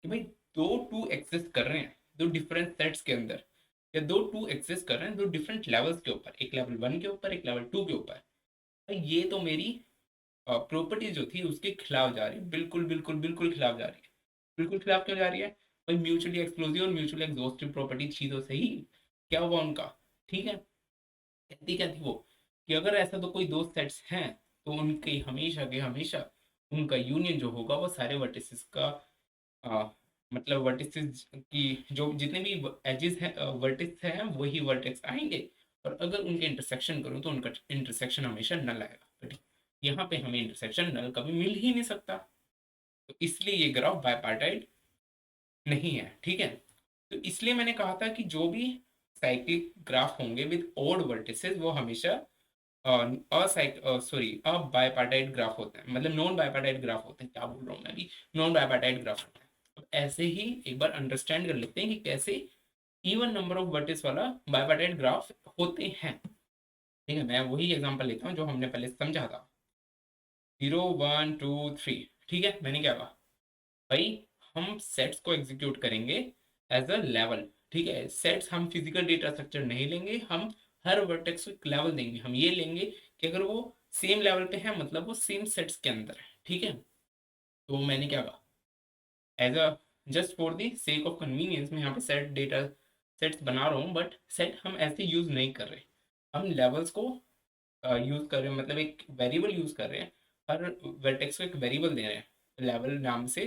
कि भाई दो 2 एग्जिस्ट कर रहे हैं दो डिफरेंट सेट्स के अंदर, या दो 2 एग्जिस्ट कर रहे हैं दो डिफरेंट लेवल्स के ऊपर, एक लेवल 1 के ऊपर एक लेवल 2 के ऊपर। तो ये तो मेरी प्रॉपर्टी जो थी उसके खिलाफ जा रही है, बिल्कुल बिल्कुल बिल्कुल खिलाफ जा रही है। बिल्कुल खिलाफ क्यों जा रही है, भाई म्यूचुअली एक्सक्लूसिव और म्यूचुअली एग्जॉस्टिव प्रॉपर्टी थी तो सही, क्या हुआ उनका, ठीक है। कहती क्या थी वो, कि अगर ऐसा तो कोई दो सेट्स हैं तो उनके हमेशा के हमेशा उनका यूनियन जो होगा वो सारे वर्टिसेस का आ, मतलब वर्टिसेस की जो जितने भी एजेस हैं, वर्टिस हैं, वही वर्टेक्स आएंगे। और अगर उनके इंटरसेक्शन करूँ तो उनका इंटरसेक्शन हमेशा नल आएगा, बट यहाँ पे हमें इंटरसेक्शन नल कभी मिल ही नहीं सकता। तो इसलिए ये ग्राफ बायपार्टाइड नहीं है, ठीक है। तो इसलिए मैंने कहा था कि जो भी साइक्लिक ग्राफ होंगे विद ओड वर्टिसेस वो हमेशा बायपार्टाइड ग्राफ होते हैं, मतलब नॉन बायपार्टाइड ग्राफ होते हैं, क्या बोल रहा हूँ मैं अभी, नॉन बायपार्टाइड ग्राफ होते हैं। अब ऐसे ही एक बार अंडरस्टैंड कर लेते हैं कि कैसे इवन नंबर ऑफ वर्टिस वाला बायपार्टाइड ग्राफ होते हैं, ठीक है। मैं वही एग्जांपल लेता हूँ जो हमने पहले समझा था, 0 1 2 3, ठीक है। मैंने क्या कहा, भाई हम सेट्स को एग्जीक्यूट करेंगे एज अ लेवल, ठीक है। सेट्स हम फिजिकल डेटा स्ट्रक्चर नहीं लेंगे, हम हर वर्टेक्स को एक लेवल देंगे। हम ये लेंगे कि अगर वो सेम लेवल पे है मतलब वो सेम सेट्स के अंदर है, ठीक है। तो मैंने क्या कहा, as a just for the sake of convenience मैं यहाँ पे सेट डेटा सेट्स बना रहा हूँ, बट सेट हम ऐसे यूज नहीं कर रहे, हम लेवल्स को यूज कर रहे हैं, मतलब एक वेरिएबल यूज कर रहे हैं, हर वर्टेक्स को एक वेरिएबल दे रहे हैं लेवल नाम से,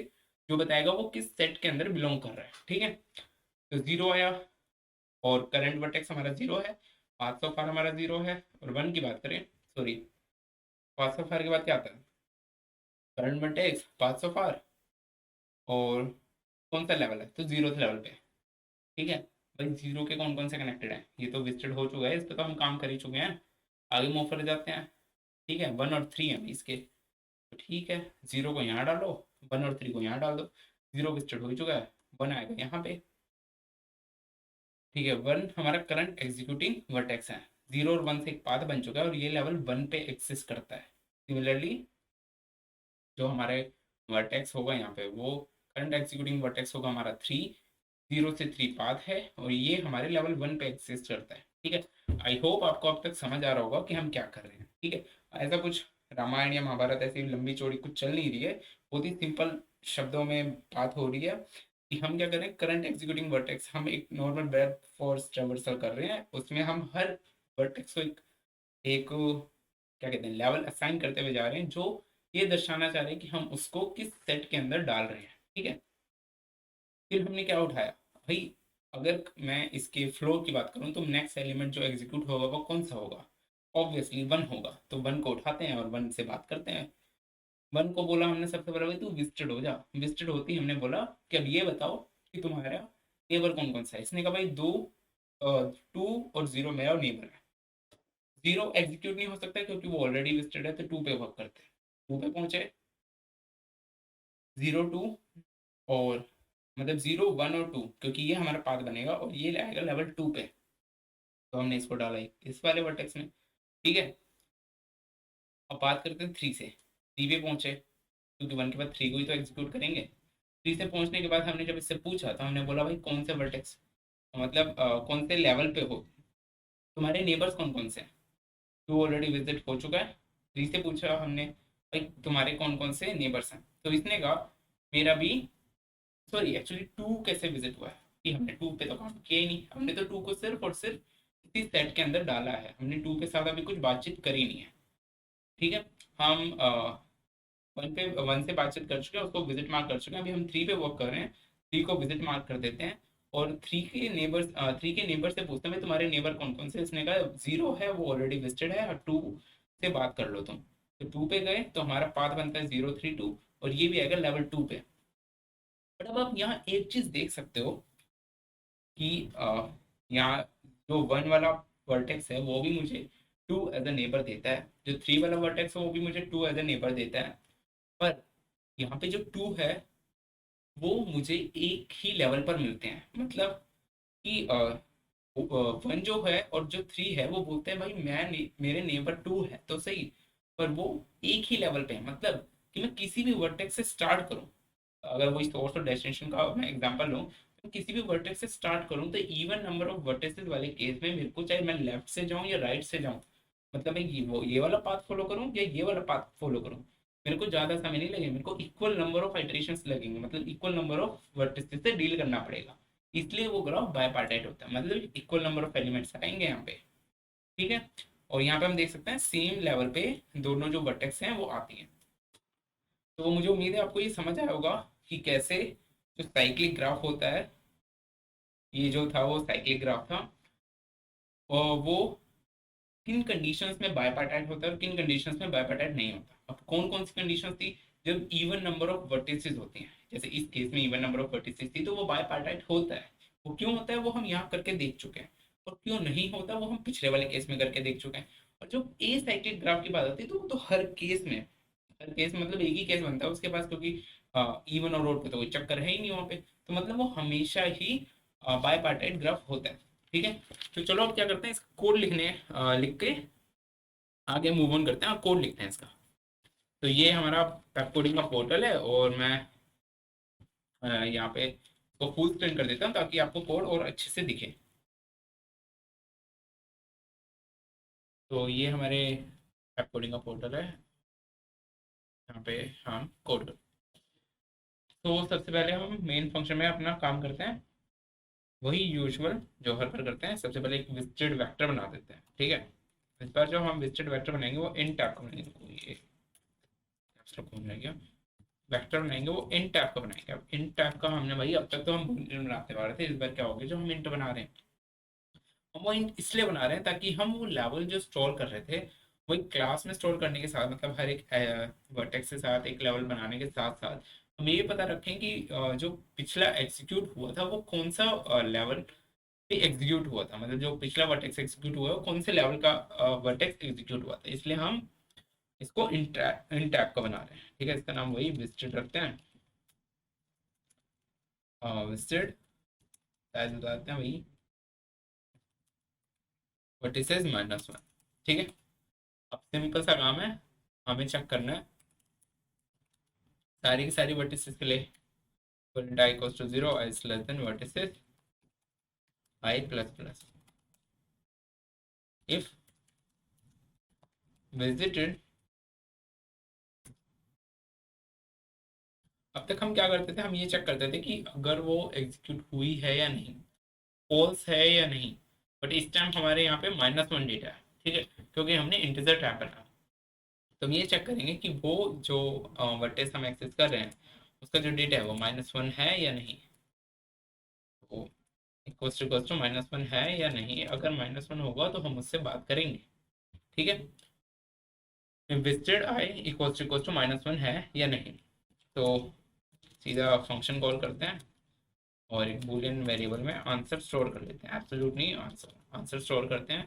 जो बताएगा वो किस सेट के अंदर बिलोंग कर रहा है। ठीक है, तो जीरो आया, और करंट वर्टेक्स हमारा जीरो है, पाथ सो फार हमारा जीरो है, और वन की बात करें, सॉरी, पाथ सो फार के बाद क्या आता है, करंट वर्टेक्स, पाथ सो फार, और कौन सा लेवल है, तो जीरो लेवल पे। ठीक है, भाई जीरो के कौन कौन से कनेक्टेड हैं, ये तो विजिटेड हो चुका है, इस पर तो हम काम कर ही चुके हैं, आगे मूव कर जाते हैं। ठीक है, वन और थ्री हैं इसके, तो ठीक है, जीरो को यहाँ डालो, वन और थ्री को यहाँ डाल दो, जीरो विजिटेड हो चुका है, वन आएगा यहाँ पे। ठीक है, वन हमारा करंट एग्जीक्यूटिंग वर्टेक्स है, जीरो और वन से एक पाथ बन चुका है, और ये लेवल वन पे एक्सिस्ट करता है। सिमिलरली जो हमारे वर्टेक्स होगा यहाँ पे, वो करंट एग्जीक्यूटिंग वर्टेक्स होगा हमारा थ्री, जीरो से थ्री पाथ है, और ये हमारे लेवल वन पे एक्सिस्ट करता है। ठीक है, आई होप आपको अब तक समझ आ रहा होगा कि हम क्या कर रहे हैं। ठीक है, ऐसा कुछ रामायण या महाभारत ऐसी लंबी चौड़ी कुछ चल नहीं रही है, बहुत ही सिंपल शब्दों में बात हो रही है कि हम क्या करें, करंट एग्जीक्यूटिंग वर्टेक्स हम एक नॉर्मल ब्रेथ फोर्स ट्रेवर्सल कर रहे हैं, उसमें हम हर वर्टेक्स को एक क्या कहते हैं लेवल असाइन करते हुए जा रहे हैं, जो ये दर्शाना चाह रहे हैं कि हम उसको किस सेट के अंदर डाल रहे हैं। ठीक है, फिर हमने क्या उठाया भाई, अगर मैं इसके फ्लो की बात करूं तो नेक्स्ट एलिमेंट जो एग्जीक्यूट होगा वो कौन सा होगा, ऑब्वियसली वन होगा, तो वन को उठाते हैं और वन से बात करते हैं। वन को बोला हमने सबसे पहले, भाई तू विजिटेड हो जा, विजिटेड होती हमने बोला कि अब ये बताओ कि तुम्हारा नेबर कौन कौन सा है, इसने कहा भाई दो, टू और जीरो मेरा नेबर है। जीरो एग्जीक्यूट नहीं हो सकता क्योंकि वो ऑलरेडी विजिटेड है, तो टू पे वर्क करते हैं, टू पे पहुंचे, जीरो टू, और मतलब जीरो वन और टू, क्योंकि ये हमारा पाथ बनेगा और ये आएगा लेवल टू पे, तो हमने इसको डाला इस वाले वर्टेक्स में। ठीक है, अब बात करते हैं थ्री से, थ्री पे पहुंचे, क्योंकि वन के बाद थ्री को ही तो एग्जीक्यूट करेंगे। थ्री से पहुंचने के बाद हमने जब इससे पूछा तो हमने बोला भाई कौन से वर्टेक्स, मतलब कौन से लेवल पे हो, तुम्हारे नेबर्स कौन कौन से हैं, टू ऑलरेडी विजिट हो चुका है। थ्री से पूछा हमने भाई तुम्हारे कौन कौन से नेबर्स हैं, तो इसने कहा मेरा भी, सॉरी एक्चुअली टू कैसे विजिट हुआ है कि हमने टू पे तो काम किया ही नहीं, हमने तो टू को सिर्फ और सिर्फ इसी सेट के अंदर डाला है, हमने टू के साथ अभी कुछ बातचीत करी नहीं है। ठीक है, हम वन से बातचीत कर चुके हैं, उसको विजिट मार्क कर चुके हैं, अभी हम थ्री पे वर्क कर रहे हैं, थ्री को विजिट मार्क कर देते हैं, और थ्री के नेबर से पूछते हैं भाई तुम्हारे नेबर कौन कौन से, इसने कहा जीरो है वो ऑलरेडी विजिटेड है, और टू से बात कर लो तुम, तो टू पे गए तो हमारा पाथ बनता है जीरो थ्री टू, और ये भी आएगा लेवल टू पे। बट अब आप यहाँ एक चीज देख सकते हो कि यहाँ जो वन वाला वर्टेक्स है वो भी मुझे टू एज अ नेबर देता है, जो थ्री वाला वर्टेक्स है वो भी मुझे टू एज अ नेबर देता है, पर यहाँ पे जो टू है वो मुझे एक ही लेवल पर मिलते हैं, मतलब कि वन जो है और जो थ्री है वो बोलते हैं भाई मेरे नेबर टू है तो सही, पर वो एक ही लेवल पे है, मतलब कि मैं किसी भी वर्टेक्स से स्टार्ट करूं, अगर वो सोर्स और डेस्टिनेशन का मैं एग्जांपल लूं, तो किसी भी वर्टेक्स से स्टार्ट करूं तो इवन नंबर ऑफ वर्टेक्सेस वाले केस में मेरे को चाहे मैं लेफ्ट से जाऊं या राइट से जाऊं, मतलब मैं ये वाला पाथ फॉलो करूं या ये वाला पाथ फॉलो करूं, मेरे को ज्यादा समय नहीं लगेगा, मेरे को इक्वल नंबर ऑफ आइटरेशंस लगेंगे, मतलब इक्वल नंबर ऑफ वर्टिसेस से डील करना पड़ेगा, इसलिए वो ग्राफ बायपार्टाइट होता है, मतलब इक्वल नंबर ऑफ एलिमेंट्स आएंगे यहाँ पे। ठीक है, और यहाँ पे हम देख सकते हैं सेम लेवल पे दोनों जो वर्टेक्स हैं वो आती हैं। तो मुझे उम्मीद है आपको ये समझ आया होगा कि कैसे जो साइक्लिक ग्राफ होता है, ये जो था वो साइक्लिक ग्राफ था, और वो किन कंडीशंस में बायपार्टाइट होता है और किन कंडीशंस में बायपार्टाइट नहीं होता। अब कौन कौन सी कंडीशंस थी, जब इवन नंबर ऑफ वर्टिसेस होती हैं, जैसे इस केस में इवन नंबर ऑफ वर्टिसेस थी तो वो बायपार्टाइट होता है, वो क्यों होता है वो हम यहाँ करके देख चुके हैं, और क्यों नहीं होता वो हम पिछले वाले केस में करके देख चुके हैं। और जब ए साइक्लिक ग्राफ की बात आती है तो वो तो हर केस में, हर केस मतलब एक ही केस बनता है उसके पास, क्योंकि इवन और ओड पे तो कोई चक्कर है ही नहीं वहाँ पे, तो मतलब वो हमेशा ही बायपार्टाइट ग्राफ होता है। ठीक है, तो चलो अब क्या करते हैं, इसका कोड लिख के आगे मूव ऑन करते हैं और कोड लिखते हैं इसका। तो ये हमारा पेप कोडिंग का पोर्टल है, और मैं यहाँ पे इसको फुल स्क्रीन कर देता हूँ ताकि आपको कोड और अच्छे से दिखे। तो ये हमारे पेप कोडिंग का पोर्टल है, यहाँ पे हम कोड कर। तो सबसे पहले हम मेन फंक्शन में अपना काम करते हैं, वही यूजुअल जो हर बार करते हैं। सबसे पहले एक विजिटेड वेक्टर बना देते हैं, ठीक है। इस बार जो हम विजिटेड वेक्टर बनाएंगे वो इन टाइप का बनाएंगे, ये कौन रह गया, वेक्टर बनाएंगे वो इन टाइप का बनाएंगे। अब इन टाइप का हमने भाई अब तक तो हम बूलियन बनाते आ रहे थे, इस बार क्या हो गया, जो हम इंट बना रहे हैं हम वो इंट इसलिए बना रहे हैं ताकि हम वो लेवल जो स्टोर कर रहे थे वही क्लास में स्टोर करने के साथ, मतलब हर एक वर्टेक्स के साथ एक लेवल बनाने के साथ साथ हम ये पता रखें कि जो पिछला एग्जीक्यूट हुआ था वो कौन सा लेवल पे एग्जीक्यूट हुआ था, मतलब जो पिछला वर्टेक्स एग्जीक्यूट हुआ है वो कौन से लेवल का वर्टेक्स एग्जीक्यूट हुआ था। इसलिए हम इसको इन टैब का बना रहे हैं, ठीक है। इसका नाम वही विजिटेड रखते हैं, विजिटेड शायद बताते हैं वही वर्टिसेस -1, ठीक है। अब सिंपल सा काम है, हमें चेक करना है सारी की सारी वर्टिसेस के लिए i equals to 0, i is less than vertices I plus plus if visited। अब तक हम क्या करते थे, हम ये चेक करते थे कि अगर वो एग्जीक्यूट हुई है या नहीं, फॉल्स है या नहीं। बट इस टाइम हमारे यहाँ पे -1 डेटा है, ठीक है, क्योंकि हमने इंटीजर टैप करना। तो हम ये चेक करेंगे कि वो जो वर्टेक्स हम एक्सेस कर रहे हैं उसका जो डेटा है वो -1 है या नहीं, वो इक्वल्स टू -1 है या नहीं। अगर -1 होगा तो हम उससे बात करेंगे, ठीक है। विजिटेड आई इक्वल्स टू -1 है या नहीं, तो सीधा फंक्शन कॉल करते हैं और एक बूलियन वेरिएबल में आंसर स्टोर कर लेते हैं, एब्सोल्यूट नहीं, आंसर आंसर स्टोर करते हैं।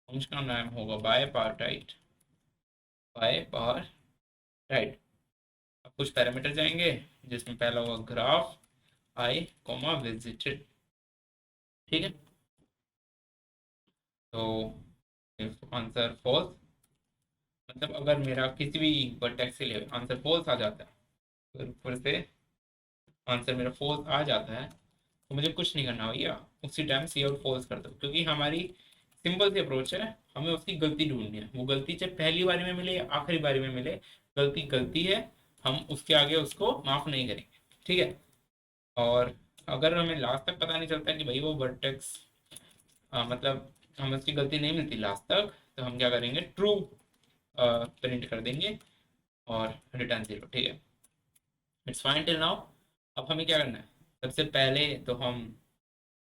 फंक्शन का नाम होगा bipartite, bipartite. अब कुछ पैरामीटर जाएंगे जिसमें पहला होगा ग्राफ आई कॉमा विजिटेड, ठीक है। तो आंसर फॉल्स, मतलब अगर मेरा किसी भी वर्टेक्स के लिए आंसर फॉल्स आ जाता है, फिर ऊपर से आंसर मेरा फॉल्स आ जाता है तो मुझे कुछ नहीं करना भैया, उसी टाइम सी आउट फॉल्स कर दो, क्योंकि हमारी सिंपल सी अप्रोच है, हमें उसकी गलती ढूंढनी है। वो गलती चाहे पहली बारी में मिले या आखिरी बारी में मिले, गलती गलती है, हम उसके आगे उसको माफ नहीं करेंगे, ठीक है। और अगर हमें लास्ट तक पता नहीं चलता कि भाई वो वर्टेक्स मतलब हमें उसकी गलती नहीं मिलती लास्ट तक, तो हम क्या करेंगे, ट्रू प्रिंट कर देंगे और रिटर्न 0, ठीक है। It's fine till now. अब हमें क्या करना है, सबसे पहले तो हम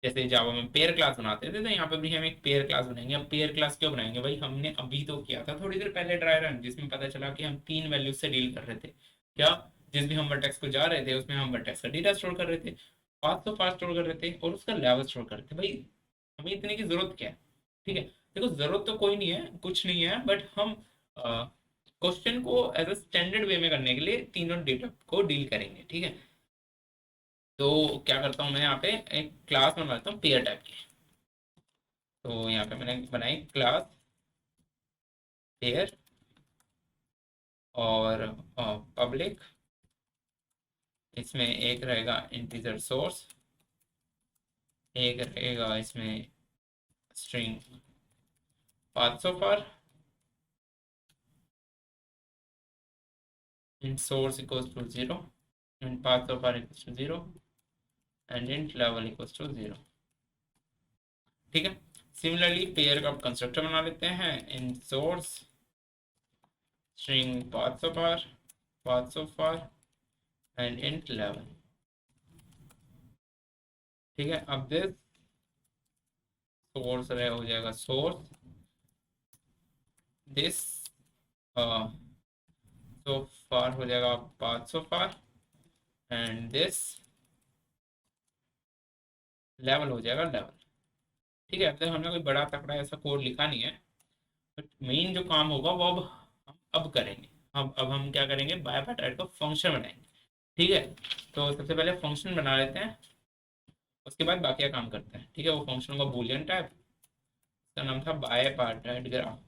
जैसे जावा में पेयर क्लास बनाते थे, तो यहाँ पे भी हम एक पेयर क्लास बनाएंगे। अब पेयर क्लास क्यों बनाएंगे भाई, हमने अभी तो किया था थोड़ी देर पहले ड्राई रन, जिसमें पता चला कि हम 3 वैल्यूज से डील कर रहे थे। क्या, जिस भी हम वर्टेक्स को जा रहे थे उसमें हम वर्टेक्स का डेटा स्टोर कर रहे थे, पाथ तो पाथ स्टोर कर रहे थे और उसका लेवल स्टोर कर रहे थे। भाई हमें इतने की जरूरत क्या है, ठीक है। देखो जरूरत तो कोई नहीं है, कुछ नहीं है, बट हम क्वेश्चन को एज अ स्टैंडर्ड वे में करने के लिए तीनों डेटा को डील करेंगे, ठीक है। तो क्या करता हूँ मैं, यहाँ पे एक क्लास में बनाता हूँ पेयर टाइप की। तो यहाँ पे मैंने बनाई क्लास पेयर और पब्लिक, इसमें एक रहेगा इंटीजर सोर्स, एक रहेगा इसमें string path so far, int source equals to 0, int path so far equals to 0 and int level equals to 0, ठीक है। सिमिलरली पेयर का कंस्ट्रक्टर बना लेते हैं, int source string path so far and int level, ठीक है। अब this source रहे हो जाएगा सोर्स, दिस सो फार हो जाएगा path so far and this level हो जाएगा लेवल, ठीक है। अब तक हमने कोई बड़ा तकड़ा ऐसा कोड लिखा नहीं है, बट मेन जो काम होगा वो अब करेंगे। अब हम क्या करेंगे, बाय पार्ट राइट का फंक्शन बनाएंगे, ठीक है। तो सबसे पहले फंक्शन बना लेते हैं, उसके बाद बाकी का काम करते हैं, ठीक है। वो फंक्शन होगा बूलियन टाइप, इसका नाम था बाय पार्ट राइट ग्राफ,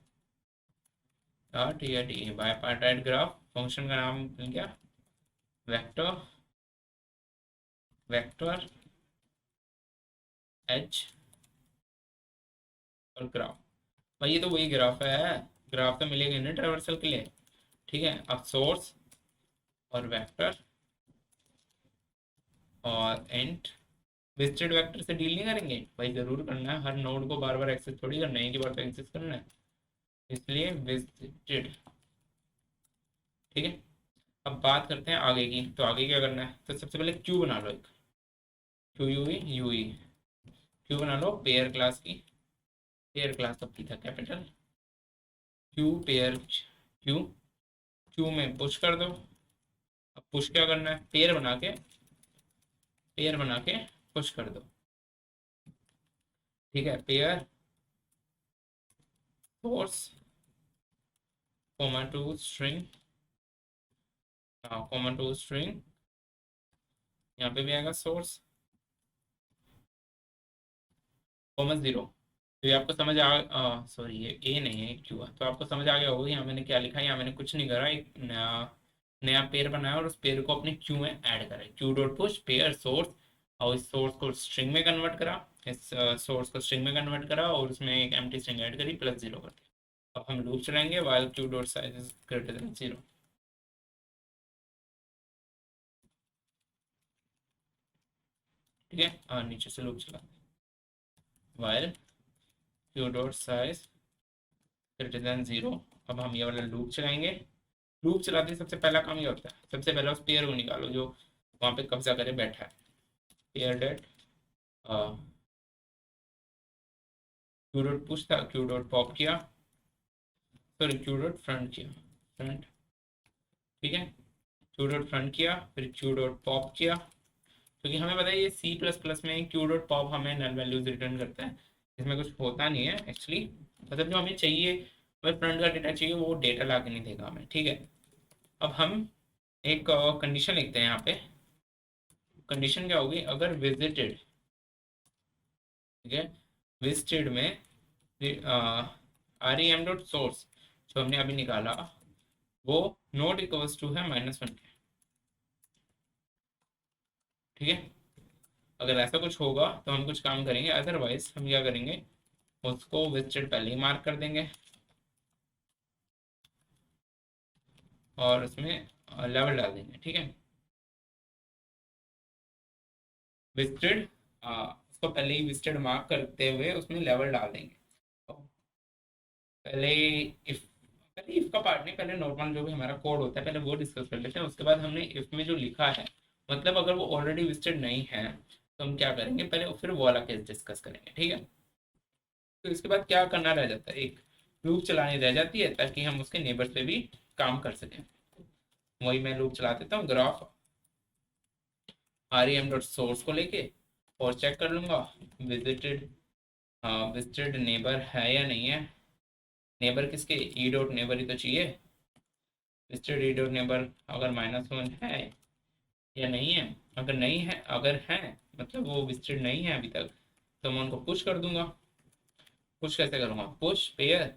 ठीक है, ठीक है। By part right graph function का नाम मिल गया वेक्टर, वेक्टर एच और ग्राफ। भाई ये तो वही ग्राफ है, ग्राफ तो मिलेगा ना ट्रावर्सल के लिए, ठीक है। अब सोर्स और वेक्टर और एंड। विजिटेड वेक्टर से डील नहीं करेंगे भाई, जरूर करना है, हर नोड को बार बार एक्सेस थोड़ी करना है, एक ही बार तो एक्सेस करना है, इसलिए विजिटेड। ठीक है, अब बात करते हैं आगे की। तो आगे क्या करना है, तो सबसे पहले क्यू बना लो, एक क्यू यू यू क्यू बना लो पेयर क्लास की। पेयर क्लास कब की था, capital Q pair Q. Q में पुश कर दो। अब पुश क्या करना है, पेयर बना के पुश कर दो। ठीक है, pair source comma two string, comma two string, यहाँ पे भी आएगा सोर्स कॉमा जीरो। तो ये आपको समझ आ, सॉरी ये ए नहीं है क्यू है, तो आपको समझ आ गया होगा यहाँ मैंने क्या लिखा है। यहाँ मैंने कुछ नहीं करा, एक नया नया पेयर बनाया और उस पेयर को अपने क्यू में ऐड करा, Q dot push pair source, और इस सोर्स को स्ट्रिंग में कन्वर्ट करा, इस सोर्स को स्ट्रिंग में कन्वर्ट करा और उसमें एक एम्प्टी स्ट्रिंग ऐड करी प्लस जीरो कर दिया। अब हम लूप चलाएंगे while Q dot size is greater than zero. ठीक है, और नीचे से लूप चला while Q dot size greater than zero. अब हम ये वाला लूप चलाएंगे। लूप चलाते ही सबसे पहला काम ये होता है, सबसे पहला उस पेयर को निकालो जो वहाँ पे कब्जा करे बैठा है। Pair that q dot push था, क्यू डॉट पॉप किया, सॉरी क्यू डॉट फ्रंट किया, फ्रंट। ठीक है, क्यू डॉट फ्रंट किया, फिर क्यू डॉट पॉप किया, क्योंकि हमें पता है ये सी प्लस प्लस में क्यू डॉट पॉप हमें नल वैल्यूज रिटर्न करता है, इसमें कुछ होता नहीं है एक्चुअली। मतलब जो हमें चाहिए, हमें फ्रंट का डेटा चाहिए, वो डेटा ला के नहीं देगा हमें। ठीक है, अब हम एक कंडीशन लिखते हैं यहाँ पे। कंडीशन क्या होगी, अगर विजिटेड, ठीक है, विजिटेड में R E M dot source जो हमने अभी निकाला वो नोट इक्वल्स टू है -1 के। ठीक है, अगर ऐसा कुछ होगा तो हम कुछ काम करेंगे, अदरवाइज हम क्या करेंगे, उसको विजिटेड पहले ही मार्क कर देंगे और उसमें लेवल डाल देंगे। ठीक है, विजिटेड उसको पहले ही विजिटेड मार्क करते हुए उसमें लेवल डाल देंगे। तो पहले इफ पहले इफ का पार्ट नहीं, पहले नॉर्मल जो भी हमारा कोड होता है पहले वो डिस्कस कर लेते हैं। उसके बाद हमने इफ में जो लिखा है, मतलब अगर वो ऑलरेडी विजिटेड नहीं है तो हम क्या करेंगे, पहले फिर वो वाला केस डिस्कस करेंगे। ठीक है, तो इसके बाद क्या करना रह जाता है, एक लूप चलानी रह जाती है ताकि हम उसके नेबर पे भी काम कर सकें। वही मैं लूप चला देता हूँ, graph R E M dot source को लेके और चेक कर लूंगा विजिटेड, विजिटेड नेबर है या नहीं है। नेबर किसके, ई डॉट नेबर ही तो चाहिए। विजिटेड ई डॉट नेबर अगर -1 है या नहीं है, अगर नहीं है, अगर है मतलब वो विजिटेड नहीं है अभी तक, तो मैं उनको पुश कर दूंगा। पुश कैसे करूँगा, push pair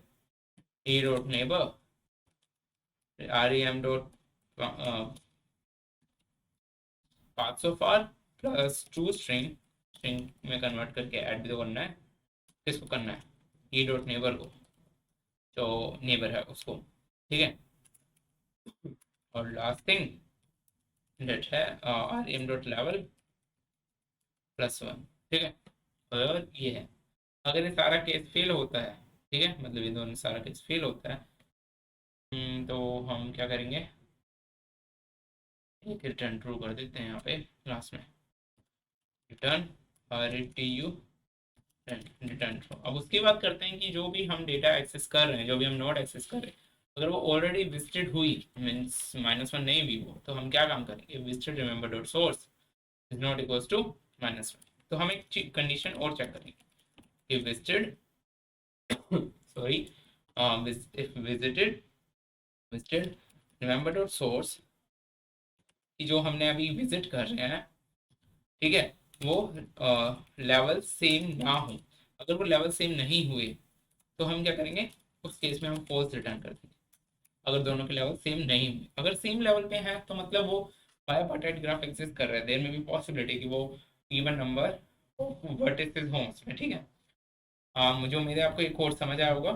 E dot neighbour R E M dot paths of R plus to string, string में कन्वर्ट करके ऐड भी तो करना है। किसको करना है, ई डॉट नेबर को, जो नेबर है उसको। ठीक है, और लास्ट थिंग डेट है आर एम डॉट लेवल +1। ठीक है, और ये है, अगर ये सारा केस फेल होता है, ठीक है, मतलब ये दोनों सारा केस फेल होता है, तो हम क्या करेंगे, एक रिटर्न ट्रू कर देते हैं यहाँ पे लास्ट में, रिटर्न RETU रिटर्न ट्रू। अब उसकी बात करते हैं कि जो भी हम डेटा एक्सेस कर रहे हैं, जो भी हम नोड एक्सेस कर रहे हैं, अगर वो ऑलरेडी विजिटेड हुई, मीन्स -1 नहीं भी वो, तो हम क्या काम करेंगे, visited remember dot source is not equals to -1। तो हम एक कंडीशन और चेक करेंगे कि visited sorry if visited remember dot source कि जो हमने अभी विजिट कर रहे हैं, ठीक है, वो लेवल सेम ना हो। अगर वो लेवल सेम नहीं हुए तो हम क्या करेंगे, उस केस में हम फॉल्स रिटर्न कर देंगे। अगर दोनों के लेवल सेम नहीं हुए, अगर सेम लेवल पे हैं तो मतलब वो बायपार्टाइट ग्राफ एग्जिस्ट कर रहे हैं, देयर में भी पॉसिबिलिटी कि वो इवन नंबर वर्टिसेस हों उसमें। ठीक है, मुझे उम्मीद है आपको एक कोर्स समझ आया होगा।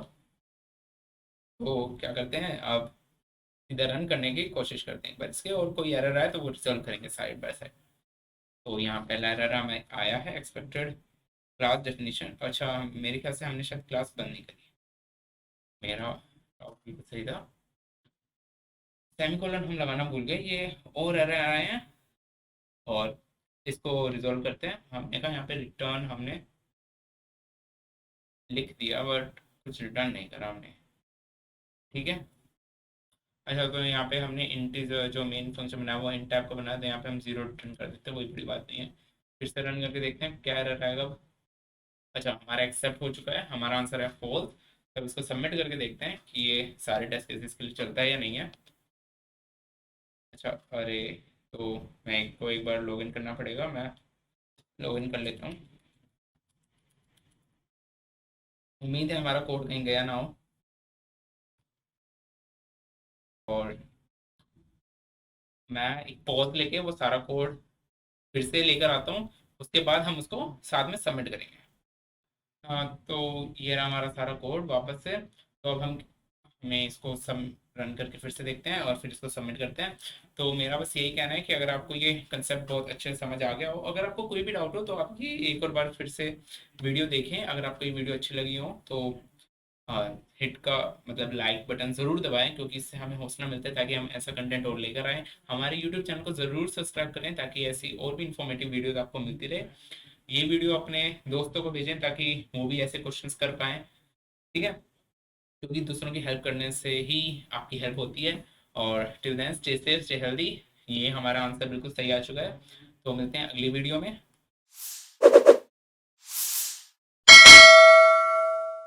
तो क्या करते हैं अब, इधर रन करने की कोशिश करते हैं, पर इसके और कोई एरर आए तो वो रिजॉल्व करेंगे साइड बाय साइड। तो यहाँ पहला एरर हमें आया है, एक्सपेक्टेड क्लास डेफिनेशन। अच्छा, मेरे ख्याल से हमने शायद क्लास बंद नहीं करी, मेरा टॉपिक सही था। सेमीकोलन हम लगाना भूल गए, ये और एरर आए हैं और इसको रिजॉल्व करते हैं। हमने कहा यहाँ पे रिटर्न हमने लिख दिया बट कुछ रिटर्न नहीं करा हमने, ठीक है। अच्छा, तो यहाँ पे हमने इंटीजर जो मेन फंक्शन बनाया वो int टाइप का बना था, यहाँ पे हम जीरो रिटर्न कर देते हैं, कोई बड़ी बात नहीं है। फिर से रन करके देखते हैं क्या एरर आएगा। अच्छा, हमारा एक्सेप्ट हो चुका है, हमारा आंसर है फॉल्स। अब इसको सबमिट करके देखते हैं कि ये सारे टेस्ट केसेस के लिए चलता है या नहीं है। अच्छा, अरे, तो मैं को एक बार लॉगिन करना पड़ेगा, मैं लॉगिन कर लेता हूँ। उम्मीद है हमारा कोड कहीं गया ना हो, और मैं एक पॉज लेके वो सारा कोड फिर से लेकर आता हूँ, उसके बाद हम उसको साथ में सबमिट करेंगे। हाँ, तो ये रहा हमारा सारा कोड वापस से। तो अब हमें इसको सम रन करके फिर से देखते हैं और फिर इसको सबमिट करते हैं। तो मेरा बस यही कहना है कि अगर आपको ये कंसेप्ट बहुत अच्छे से समझ आ गया हो, अगर आपको कोई भी डाउट हो तो आप ये एक और बार फिर से वीडियो देखें। अगर आपको ये वीडियो अच्छी लगी हो तो हिट का मतलब लाइक बटन ज़रूर दबाएं, क्योंकि इससे हमें हौसला मिलता है ताकि हम ऐसा कंटेंट और लेकर आएँ। हमारे यूट्यूब चैनल को ज़रूर सब्सक्राइब करें ताकि ऐसी और भी इंफॉर्मेटिव वीडियोज़ आपको मिलती रहे। ये वीडियो अपने दोस्तों को भेजें ताकि वो भी ऐसे क्वेश्चंस कर पाएँ, ठीक है, क्योंकि दूसरों की हेल्प करने से ही आपकी हेल्प होती है। और till then stay safe, stay healthy. ये हमारा आंसर बिल्कुल सही आ चुका है। तो मिलते हैं अगली वीडियो में।